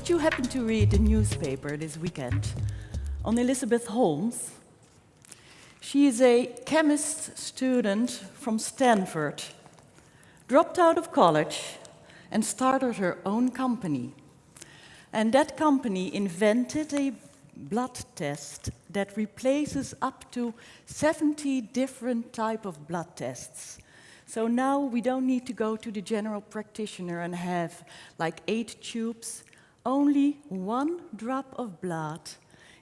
Did you happen to read the newspaper this weekend on Elizabeth Holmes? She is a chemist student from Stanford, dropped out of college and started her own company. And that company invented a blood test that replaces up to 70 different types of blood tests. So now we don't need to go to the general practitioner and have like 8 tubes. Only 1 drop of blood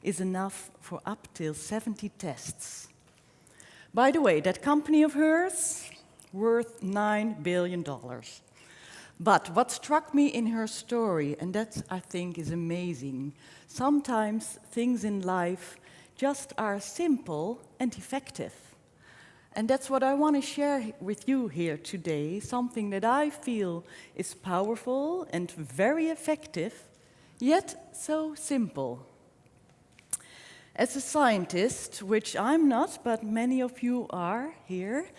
is enough for up till 70 tests. By the way, that company of hers, worth $9 billion. But what struck me in her story, and that I think is amazing, sometimes things in life just are simple and effective. And that's what I want to share with you here today, something that I feel is powerful and very effective, yet so simple. As a scientist, which I'm not, but many of you are here,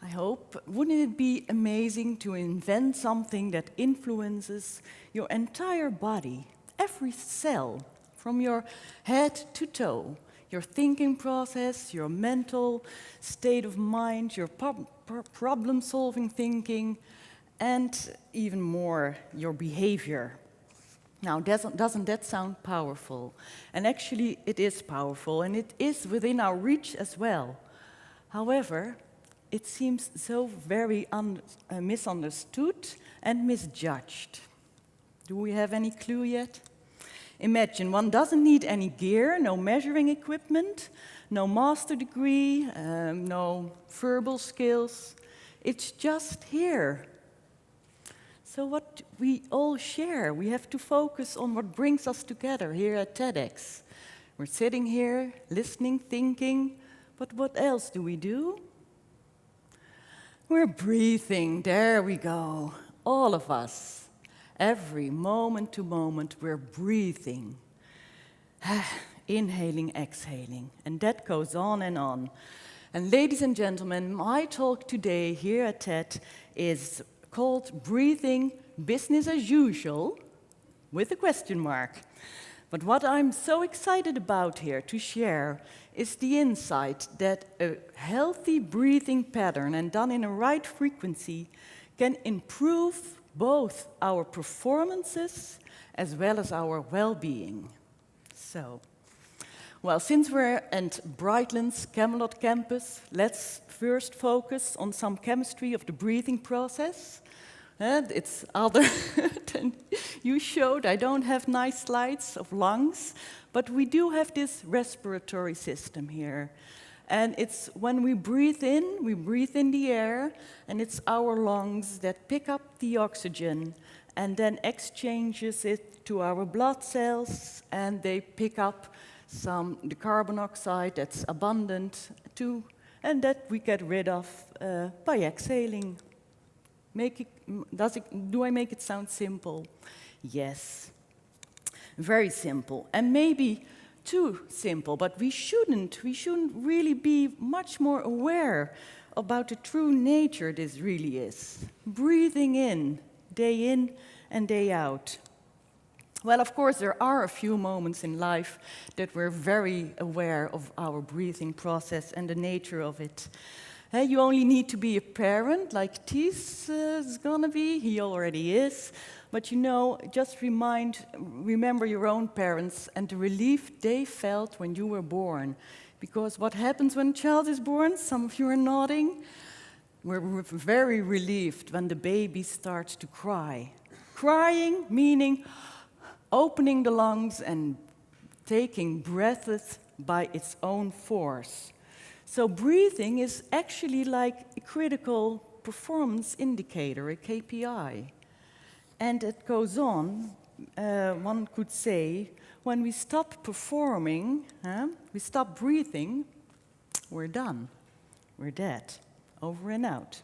I hope, wouldn't it be amazing to invent something that influences your entire body, every cell, from your head to toe, your thinking process, your mental state of mind, your problem-solving thinking, and even more, your behavior. Now, doesn't that sound powerful? And actually, it is powerful, and it is within our reach as well. However, it seems so very misunderstood and misjudged. Do we have any clue yet? Imagine, one doesn't need any gear, no measuring equipment, no master degree, no verbal skills. It's just here. So what we all share, we have to focus on what brings us together here at TEDx. We're sitting here, listening, thinking, but what else do we do? We're breathing, there we go, all of us. Every moment to moment, we're breathing. Inhaling, exhaling, and that goes on and on. And ladies and gentlemen, my talk today here at TED is called Breathing Business as Usual, with a question mark. But what I'm so excited about here to share is the insight that a healthy breathing pattern and done in a right frequency can improve both our performances as well as our well-being. So, well, since we're at Brightlands Chemelot Campus, let's first focus on some chemistry of the breathing process. It's other than you showed. I don't have nice slides of lungs, but we do have this respiratory system here. And it's when we breathe in the air, and it's our lungs that pick up the oxygen and then exchanges it to our blood cells, and they pick up the carbon dioxide that's abundant too, and that we get rid of by exhaling. Do I make it sound simple? Yes, very simple, and maybe too simple, but we shouldn't really be much more aware about the true nature this really is. Breathing in and day out. Well, of course, there are a few moments in life that we're very aware of our breathing process and the nature of it. You only need to be a parent, like Ties is gonna be, he already is. But you know, just remember your own parents and the relief they felt when you were born. Because what happens when a child is born? Some of you are nodding. We're very relieved when the baby starts to cry. Crying meaning opening the lungs and taking breaths by its own force. So breathing is actually like a critical performance indicator, a KPI. And it goes on, one could say, when we stop performing, we stop breathing, we're done. We're dead, over and out.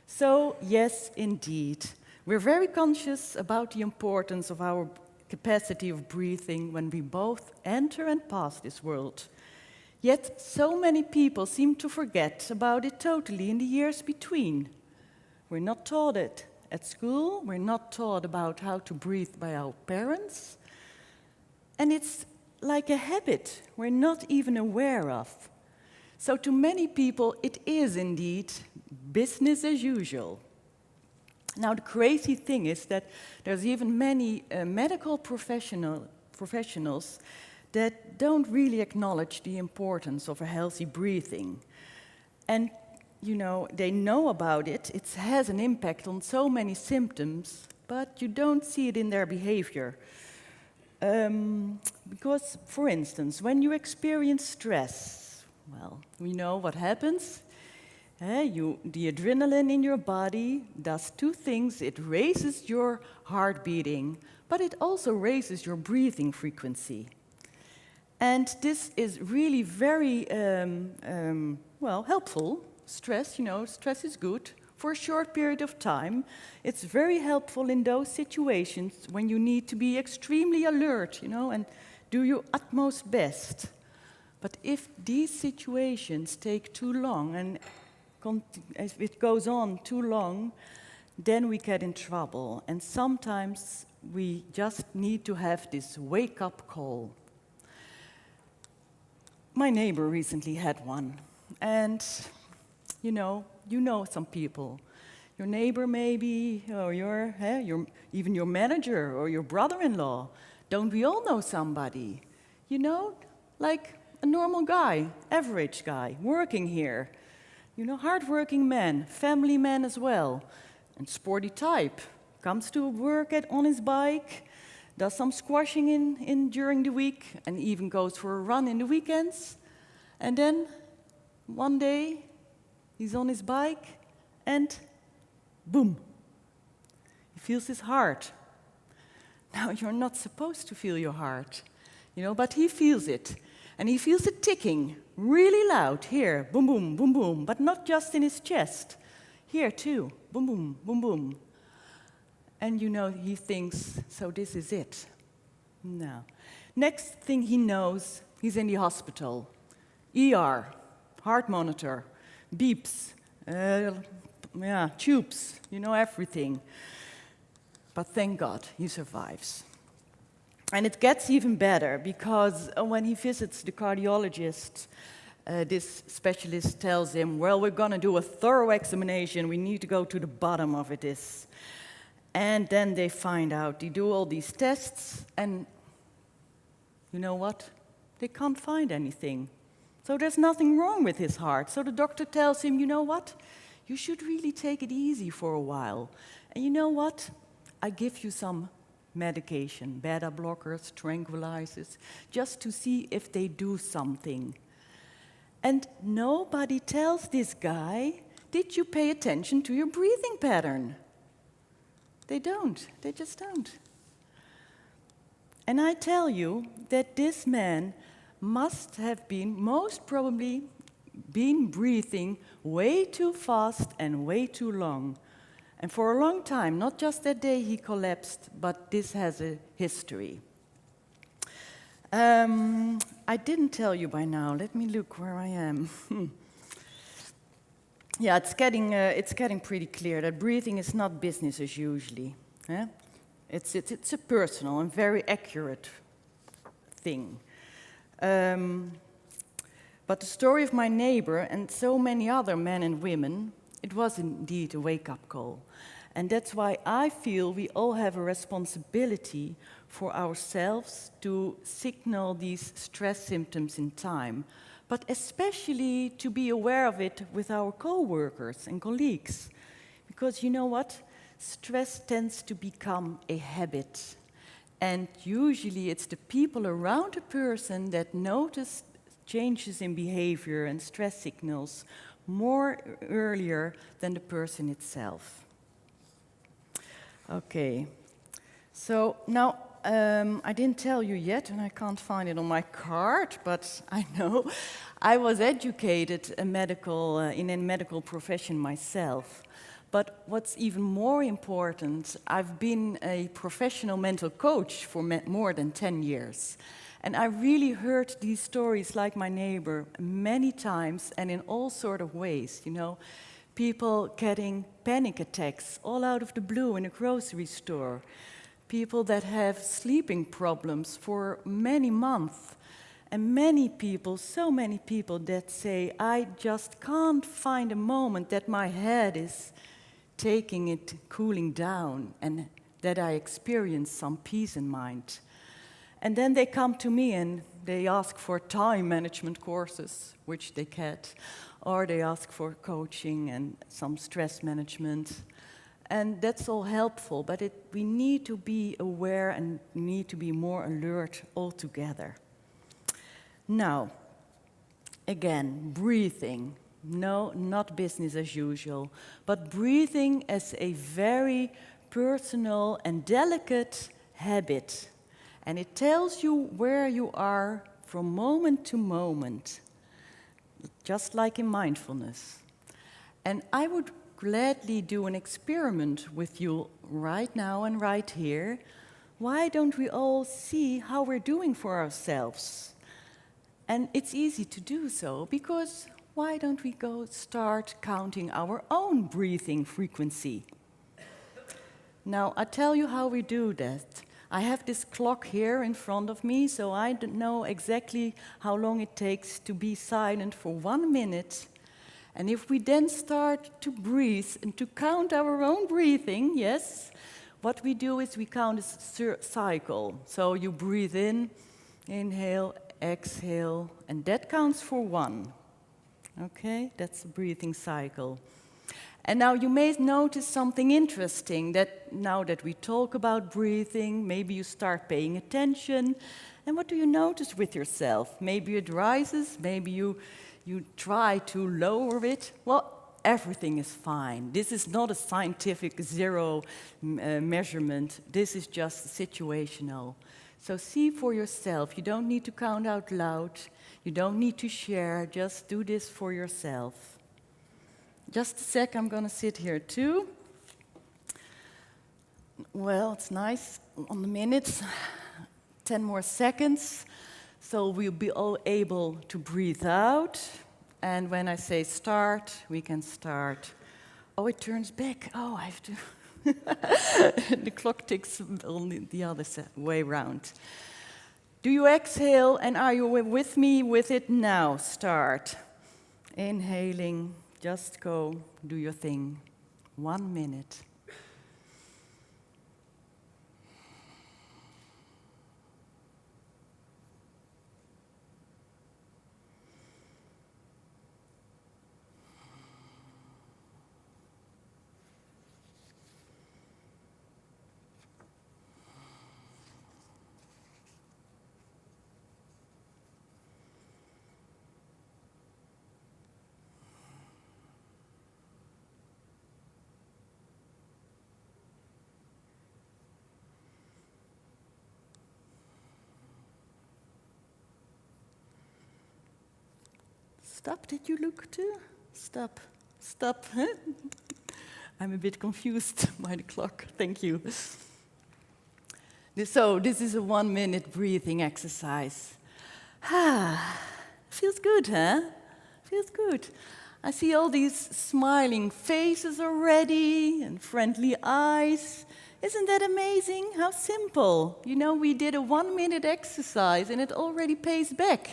So, yes, indeed, we're very conscious about the importance of our capacity of breathing when we both enter and pass this world. Yet, so many people seem to forget about it totally in the years between. We're not taught it at school. We're not taught about how to breathe by our parents. And it's like a habit we're not even aware of. So to many people, it is indeed business as usual. Now, the crazy thing is that there's even many medical professionals that don't really acknowledge the importance of a healthy breathing. And, you know, they know about it. It has an impact on so many symptoms, but you don't see it in their behavior. Because, for instance, when you experience stress, well, we know what happens. The adrenaline in your body does two things. It raises your heart beating, but it also raises your breathing frequency. And this is really very, helpful. Stress, stress is good for a short period of time. It's very helpful in those situations when you need to be extremely alert, and do your utmost best. But if these situations take too long and if it goes on too long, then we get in trouble. And sometimes we just need to have this wake-up call. My neighbor recently had one. And, you know some people. Your neighbor maybe, or even your manager or your brother-in-law. Don't we all know somebody? Like a normal guy, average guy, working here. Hard-working man, family man as well, and sporty type. Comes to work on his bike, does some squashing in during the week, and even goes for a run in the weekends. And then, one day, he's on his bike, and boom, he feels his heart. Now, you're not supposed to feel your heart, but he feels it. And he feels it ticking really loud here, boom, boom, boom, boom, but not just in his chest. Here too, boom, boom, boom, boom. And he thinks, so this is it. No. Next thing he knows, he's in the hospital. ER, heart monitor, beeps, tubes, everything. But thank God, he survives. And it gets even better, because when he visits the cardiologist, this specialist tells him, well, we're going to do a thorough examination. We need to go to the bottom of it. And then they find out. They do all these tests, and you know what? They can't find anything. So there's nothing wrong with his heart. So the doctor tells him, you know what? You should really take it easy for a while. And you know what? I give you some medication, beta blockers, tranquilizers, just to see if they do something. And nobody tells this guy, did you pay attention to your breathing pattern? They don't. They just don't. And I tell you that this man must have most probably been breathing way too fast and way too long. And for a long time, not just that day he collapsed, but this has a history. I didn't tell you by now. Let me look where I am. Yeah, it's getting pretty clear that breathing is not business as usual. It's a personal and very accurate thing. But the story of my neighbor and so many other men and women, it was indeed a wake-up call. And that's why I feel we all have a responsibility for ourselves to signal these stress symptoms in time, but especially to be aware of it with our co-workers and colleagues. Because you know what? Stress tends to become a habit. And usually it's the people around a person that notice changes in behavior and stress signals more earlier than the person itself. Okay, so now I didn't tell you yet, and I can't find it on my card, but I know I was educated in a medical profession myself. But what's even more important, I've been a professional mental coach for more than 10 years. And I really heard these stories like my neighbor many times and in all sorts of ways, people getting panic attacks all out of the blue in a grocery store, people that have sleeping problems for many months, and many people, so many people that say, I just can't find a moment that my head is taking it, cooling down, and that I experience some peace in mind. And then they come to me and they ask for time management courses, which they get, or they ask for coaching and some stress management. And that's all helpful, but we need to be aware and need to be more alert altogether. Now, again, breathing. No, not business as usual, but breathing as a very personal and delicate habit. And it tells you where you are from moment to moment, just like in mindfulness. And I would gladly do an experiment with you right now and right here. Why don't we all see how we're doing for ourselves? And it's easy to do so, because why don't we go start counting our own breathing frequency? Now, I'll tell you how we do that. I have this clock here in front of me, so I don't know exactly how long it takes to be silent for 1 minute. And if we then start to breathe and to count our own breathing, yes, what we do is we count a cycle. So you breathe in, inhale, exhale, and that counts for 1. Okay, that's the breathing cycle. And now you may notice something interesting, that now that we talk about breathing, maybe you start paying attention. And what do you notice with yourself? Maybe it rises, maybe you try to lower it. Well, everything is fine. This is not a scientific zero measurement. This is just situational. So see for yourself. You don't need to count out loud. You don't need to share. Just do this for yourself. Just a sec, I'm going to sit here too. Well, it's nice on the minute. 10 more seconds. So we'll be all able to breathe out. And when I say start, we can start. Oh, it turns back. Oh, I have to. The clock ticks on the other way round. Do you exhale, and are you with me with it now? Start. Inhaling, just go, do your thing. 1 minute. Stop, did you look too? Stop, stop. I'm a bit confused by the clock, thank you. So this is a 1 minute breathing exercise. Feels good, huh? Feels good. I see all these smiling faces already and friendly eyes. Isn't that amazing? How simple. You know, we did a 1 minute exercise and it already pays back.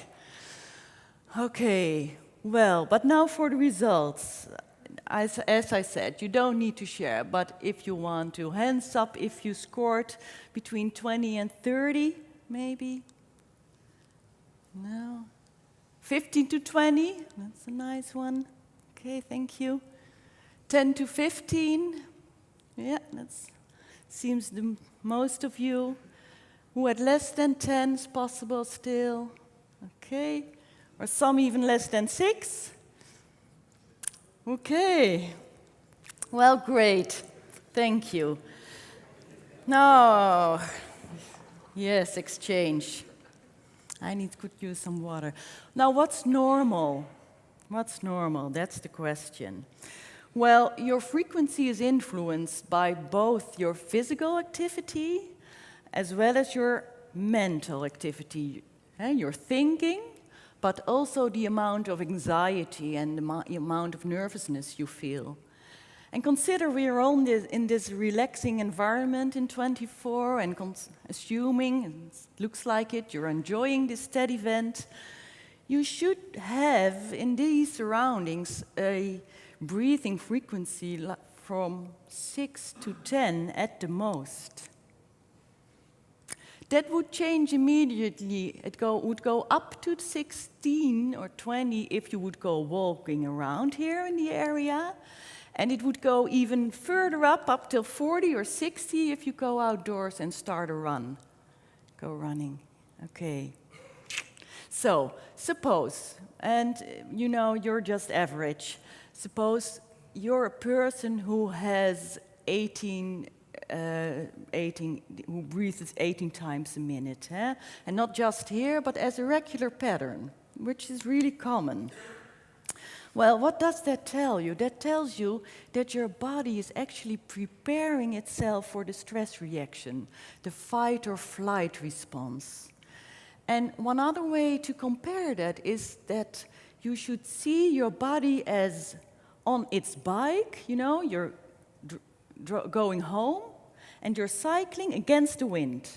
Okay, well, but now for the results. As I said, you don't need to share, but if you want to, hands up if you scored between 20 and 30, maybe? No? 15 to 20, that's a nice one. Okay, thank you. 10 to 15, yeah, that seems the most of you. Who had less than 10 is possible still, okay. Or some even less than 6? Okay. Well, great. Thank you. Now, yes, exchange. could use some water. Now, what's normal? What's normal? That's the question. Well, your frequency is influenced by both your physical activity as well as your mental activity, your thinking, but also the amount of anxiety and the amount of nervousness you feel. And consider we are all in this relaxing environment in 24, and assuming, and it looks like it, you're enjoying this TED event, you should have in these surroundings a breathing frequency from 6 to 10 at the most. That would change immediately. It would go up to 16 or 20 if you would go walking around here in the area. And it would go even further up till 40 or 60 if you go outdoors and start a run. Go running. Okay. So, suppose, and you know, you're just average. Suppose you're a person who has who breathes 18 times a minute. And not just here, but as a regular pattern, which is really common. Well, what does that tell you? That tells you that your body is actually preparing itself for the stress reaction, the fight or flight response. And one other way to compare that is that you should see your body as on its bike, you know, you're going home and you're cycling against the wind.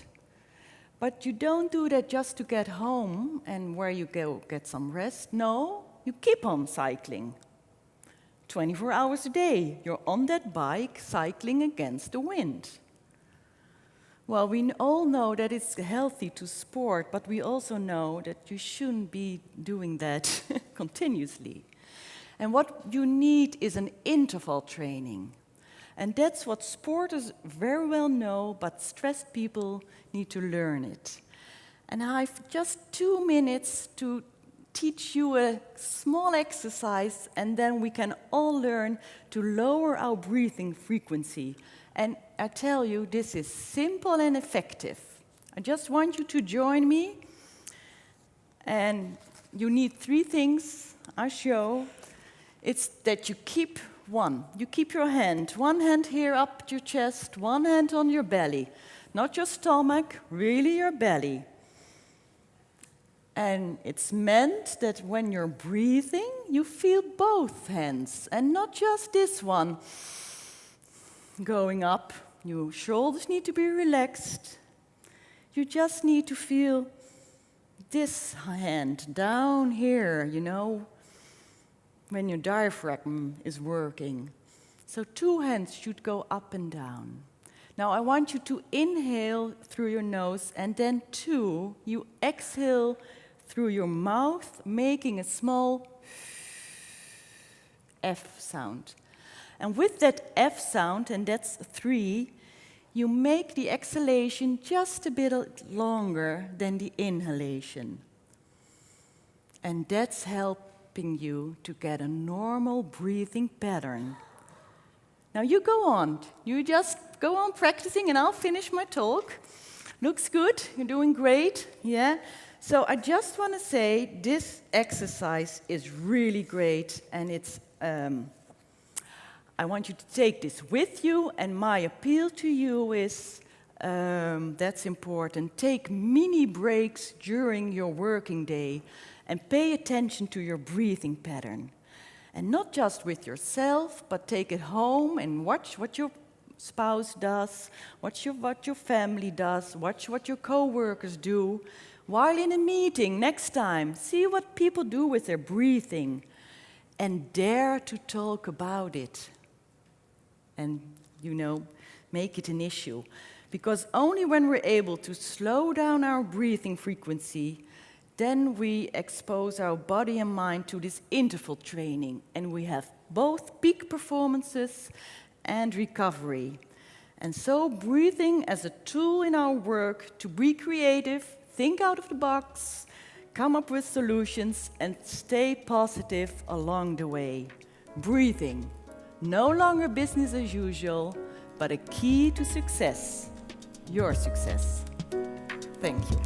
But you don't do that just to get home and where you go get some rest. No. You keep on cycling. 24 hours a day, you're on that bike cycling against the wind. Well, we all know that it's healthy to sport, but we also know that you shouldn't be doing that continuously. And what you need is an interval training. And that's what sporters very well know, but stressed people need to learn it. And I've just 2 minutes to teach you a small exercise, and then we can all learn to lower our breathing frequency. And I tell you, this is simple and effective. I just want you to join me. And you need 3 things I show. It's that you keep you keep your hand, one hand here up your chest, one hand on your belly. Not your stomach, really your belly. And it's meant that when you're breathing, you feel both hands, and not just this one going up. Your shoulders need to be relaxed. You just need to feel this hand down here, you know, when your diaphragm is working. So 2 hands should go up and down. Now I want you to inhale through your nose, and then 2, you exhale through your mouth, making a small F sound. And with that F sound, and that's 3, you make the exhalation just a bit longer than the inhalation. And that's helping you to get a normal breathing pattern. Now you go on. You just go on practicing, and I'll finish my talk. Looks good. You're doing great. Yeah. So I just want to say this exercise is really great, and it's. I want you to take this with you, and my appeal to you is, that's important, take mini breaks during your working day and pay attention to your breathing pattern. And not just with yourself, but take it home and watch what your spouse does, watch what your family does, watch what your co-workers do. While in a meeting next time, see what people do with their breathing and dare to talk about it. And, you know, make it an issue. Because only when we're able to slow down our breathing frequency, then we expose our body and mind to this interval training, and we have both peak performances and recovery. And so breathing as a tool in our work to be creative, think out of the box, come up with solutions, and stay positive along the way. Breathing, no longer business as usual, but a key to success, your success. Thank you.